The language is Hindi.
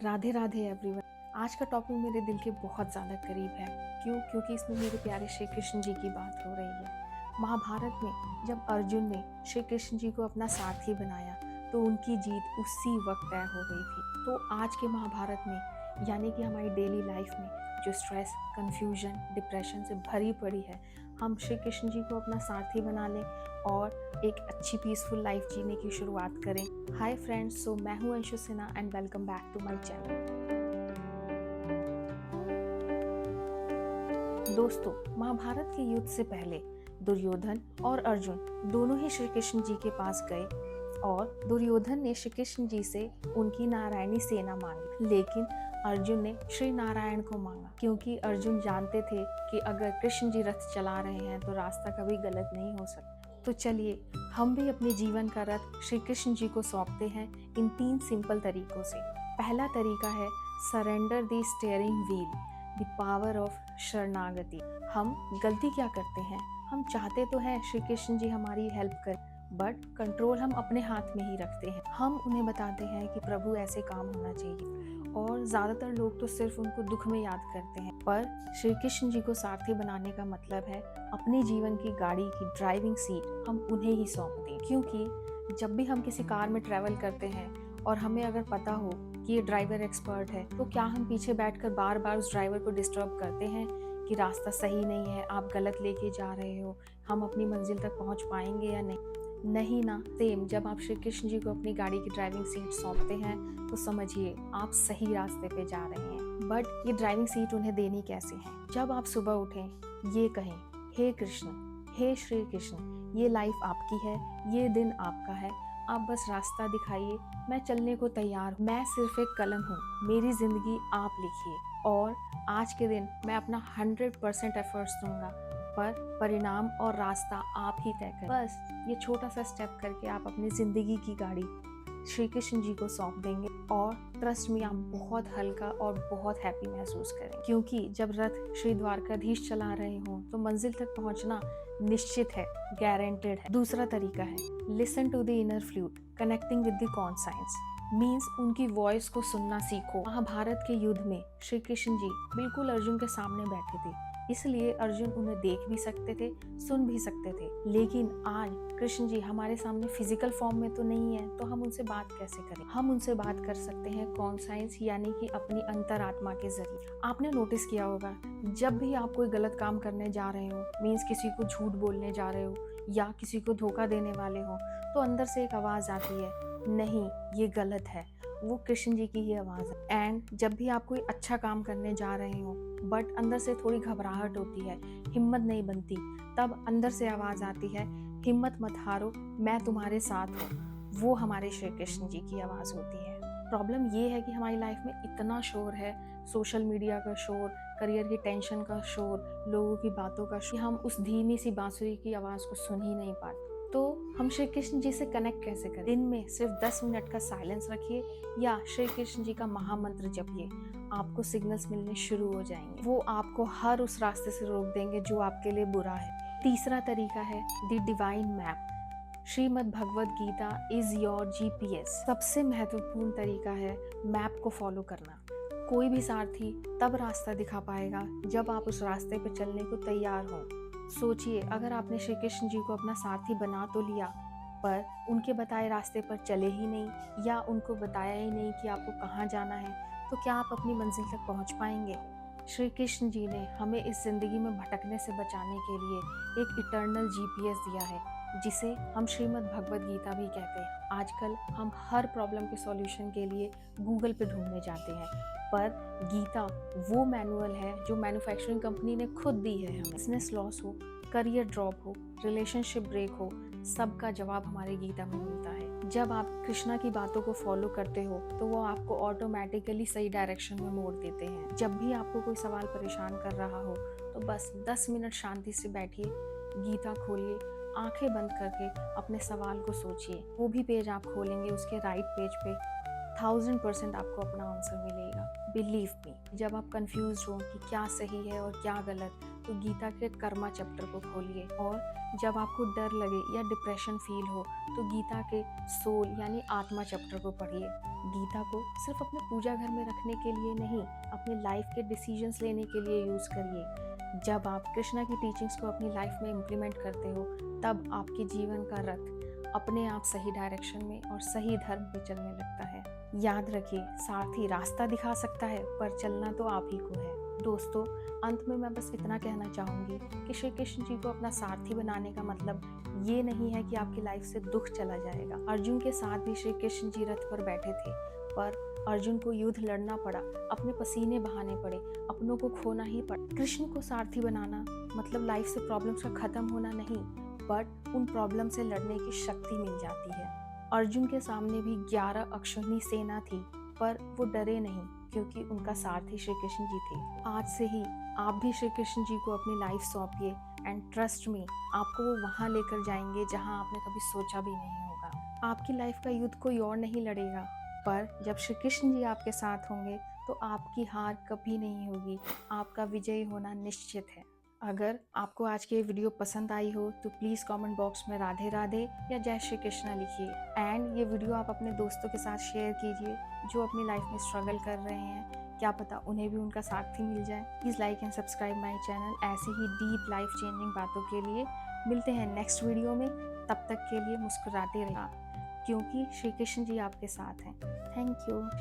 राधे राधे एवरीवन। आज का टॉपिक मेरे दिल के बहुत ज़्यादा करीब है। क्योंकि इसमें मेरे प्यारे श्री कृष्ण जी की बात हो रही है। महाभारत में जब अर्जुन ने श्री कृष्ण जी को अपना सारथी बनाया तो उनकी जीत उसी वक्त तय हो गई थी। तो आज के महाभारत में यानी कि हमारी डेली लाइफ में जो स्ट्रेस, कन्फ्यूजन, डिप्रेशन से भरी पड़ी है, हम श्री कृष्ण जी को अपना सारथी बना लें और एक अच्छी पीसफुल लाइफ जीने की शुरुआत करें। हाय फ्रेंड्स, सो मैं हूँ Anshu Sinha and welcome back to my channel. दोस्तों, महाभारत के युद्ध से पहले दुर्योधन और अर्जुन दोनों ही श्री कृष्ण जी के पास गए और दुर्योधन ने श्री कृष्ण जी से उनकी नारायणी सेना मांगी, लेकिन अर्जुन ने श्री नारायण को मांगा क्योंकि अर्जुन जानते थे कि अगर कृष्ण जी रथ चला रहे हैं तो रास्ता कभी गलत नहीं हो सकता। तो चलिए हम भी अपने जीवन का रथ श्री कृष्ण जी को सौंपते हैं इन 3 सिंपल तरीकों से। पहला तरीका है surrender the steering wheel, the power of शरणागति। हम गलती क्या करते हैं, हम चाहते तो हैं श्री कृष्ण जी हमारी हेल्प करें, बट कंट्रोल हम अपने हाथ में ही रखते हैं। हम उन्हें बताते हैं कि प्रभु ऐसे काम होना चाहिए और ज़्यादातर लोग तो सिर्फ उनको दुख में याद करते हैं। पर श्री कृष्ण जी को सारथी बनाने का मतलब है अपने जीवन की गाड़ी की ड्राइविंग सीट हम उन्हें ही सौंप दें। क्योंकि जब भी हम किसी कार में ट्रैवल करते हैं और हमें अगर पता हो कि ये ड्राइवर एक्सपर्ट है, तो क्या हम पीछे बैठकर बार बार उस ड्राइवर को डिस्टर्ब करते हैं कि रास्ता सही नहीं है, आप गलत लेके जा रहे हो, हम अपनी मंजिल तक पहुंच पाएंगे या नहीं? नहीं ना। सेम जब आप श्री कृष्ण जी को अपनी गाड़ी की ड्राइविंग सीट सौंपते हैं तो समझिए आप सही रास्ते पे जा रहे हैं। बट ये ड्राइविंग सीट उन्हें देनी कैसे है? जब आप सुबह उठें, ये कहें, हे कृष्ण, हे श्री कृष्ण, ये लाइफ आपकी है, ये दिन आपका है, आप बस रास्ता दिखाइए, मैं चलने को तैयार हूँ, मैं सिर्फ एक कलम हूँ, मेरी जिंदगी आप लिखिए और आज के दिन मैं अपना 100% एफर्ट्स दूंगा, पर परिणाम और रास्ता आप ही तय करें। बस ये छोटा सा स्टेप करके आप अपनी जिंदगी की गाड़ी श्री कृष्ण जी को सौंप देंगे और ट्रस्ट में आप बहुत हल्का और बहुत हैप्पी महसूस करें। क्योंकि जब रथ श्री द्वारकाधीश चला रहे हों तो मंजिल तक पहुंचना निश्चित है, गारंटेड है। दूसरा तरीका है listen to the inner flute, connecting with the conscience. Means उनकी वॉइस को सुनना सीखो। महाभारत के युद्ध में श्री कृष्ण जी बिल्कुल अर्जुन के सामने बैठे थे, इसलिए अर्जुन उन्हें देख भी सकते थे, सुन भी सकते थे। लेकिन आज कृष्ण जी हमारे सामने फिजिकल फॉर्म में तो नहीं है, तो हम उनसे बात कैसे करें? हम उनसे बात कर सकते हैं कॉन्साइंस यानी कि अपनी अंतरात्मा के जरिए। आपने नोटिस किया होगा जब भी आप कोई गलत काम करने जा रहे हो, मीन्स किसी को झूठ बोलने जा रहे हो या किसी को धोखा देने वाले हो, तो अंदर से एक आवाज आती है, नहीं ये गलत है। वो कृष्ण जी की ही आवाज़ है। एंड जब भी आप कोई अच्छा काम करने जा रहे हो बट अंदर से थोड़ी घबराहट होती है, हिम्मत नहीं बनती, तब अंदर से आवाज़ आती है, हिम्मत मत हारो, मैं तुम्हारे साथ हूँ। वो हमारे श्री कृष्ण जी की आवाज़ होती है। प्रॉब्लम ये है कि हमारी लाइफ में इतना शोर है, सोशल मीडिया का शोर, करियर की टेंशन का शोर, लोगों की बातों का शोर, हम उस धीमी सी बांसुरी की आवाज़ को सुन ही नहीं पाते। तो हम श्री कृष्ण जी से कनेक्ट कैसे करें? दिन में सिर्फ 10 मिनट का साइलेंस रखिए या श्री कृष्ण जी का महामंत्र जपिए, आपको सिग्नल्स मिलने शुरू हो जाएंगे। वो आपको हर उस रास्ते से रोक देंगे जो आपके लिए बुरा है। तीसरा तरीका है the divine map. Shrimad Bhagavad Gita is your GPS. सबसे महत्वपूर्ण तरीका है मैप को फॉलो करना। कोई भी सारथी तब रास्ता दिखा पाएगा जब आप उस रास्ते पे चलने को तैयार हो। सोचिए, अगर आपने श्री कृष्ण जी को अपना सारथी बना तो लिया पर उनके बताए रास्ते पर चले ही नहीं या उनको बताया ही नहीं कि आपको कहाँ जाना है, तो क्या आप अपनी मंजिल तक पहुँच पाएंगे? श्री कृष्ण जी ने हमें इस जिंदगी में भटकने से बचाने के लिए एक इटर्नल जीपीएस दिया है, जिसे हम श्रीमद् भगवद गीता भी कहते हैं। आजकल हम हर प्रॉब्लम के सॉल्यूशन के लिए गूगल पे ढूंढने जाते हैं, पर गीता वो मैनुअल है जो मैन्युफैक्चरिंग कंपनी ने खुद दी है हमें। बिजनेस लॉस हो, करियर ड्रॉप हो, रिलेशनशिप ब्रेक हो, सबका जवाब हमारे गीता में मिलता है। जब आप कृष्णा की बातों को फॉलो करते हो तो वो आपको ऑटोमेटिकली सही डायरेक्शन में मोड़ देते हैं। जब भी आपको कोई सवाल परेशान कर रहा हो तो बस 10 मिनट शांति से बैठिए, गीता खोलिए, आंखें बंद करके अपने सवाल को सोचिए। वो भी पेज आप खोलेंगे, उसके राइट पेज पे 1000% आपको अपना आंसर मिलेगा। बिलीव मी, जब आप कंफ्यूज हो कि क्या सही है और क्या गलत, तो गीता के कर्मा चैप्टर को खोलिए और जब आपको डर लगे या डिप्रेशन फील हो तो गीता के सोल यानी आत्मा चैप्टर को पढ़िए। गीता को सिर्फ अपने पूजा घर में रखने के लिए नहीं, अपनी लाइफ के डिसीजंस लेने के लिए यूज़ करिए। जब आप कृष्णा की टीचिंग्स को अपनी लाइफ में इम्प्लीमेंट करते हो तब आपके जीवन का रथ अपने आप सही डायरेक्शन में और सही धर्म पे चलने लगता है। याद रखिए, सारथी रास्ता दिखा सकता है पर चलना तो आप ही को है। दोस्तों, अंत में मैं बस इतना कहना चाहूँगी कि श्री कृष्ण जी को अपना सारथी बनाने का मतलब ये नहीं है कि आपकी लाइफ से दुख चला जाएगा। अर्जुन के साथ भी श्री कृष्ण जी रथ पर बैठे थे, पर अर्जुन को युद्ध लड़ना पड़ा, अपने पसीने बहाने पड़े, अपनों को खोना ही पड़ा। कृष्ण को सारथी बनाना मतलब लाइफ से प्रॉब्लम्स का खत्म होना नहीं, बट उन प्रॉब्लम से लड़ने की शक्ति मिल जाती है। अर्जुन के सामने भी 11 अक्षौहिणी सेना थी, पर वो डरे नहीं क्योंकि उनका सारथी श्री कृष्ण जी थे। आज से ही आप भी श्री कृष्ण जी को अपनी लाइफ सौंपिए एंड ट्रस्ट मी, आपको वो वहाँ लेकर जाएंगे जहाँ आपने कभी सोचा भी नहीं होगा। आपकी लाइफ का युद्ध कोई और नहीं लड़ेगा, पर जब श्री कृष्ण जी आपके साथ होंगे तो आपकी हार कभी नहीं होगी, आपका विजयी होना निश्चित है। अगर आपको आज की ये वीडियो पसंद आई हो तो प्लीज़ कमेंट बॉक्स में राधे राधे या जय श्री कृष्णा लिखिए एंड ये वीडियो आप अपने दोस्तों के साथ शेयर कीजिए जो अपनी लाइफ में स्ट्रगल कर रहे हैं। क्या पता उन्हें भी उनका सारथी मिल जाए। Please like and subscribe my channel ऐसी ही डीप लाइफ चेंजिंग बातों के लिए। मिलते हैं नेक्स्ट वीडियो में, तब तक के लिए मुस्कुराते रहिए क्योंकि श्री कृष्ण जी आपके साथ हैं। Thank you.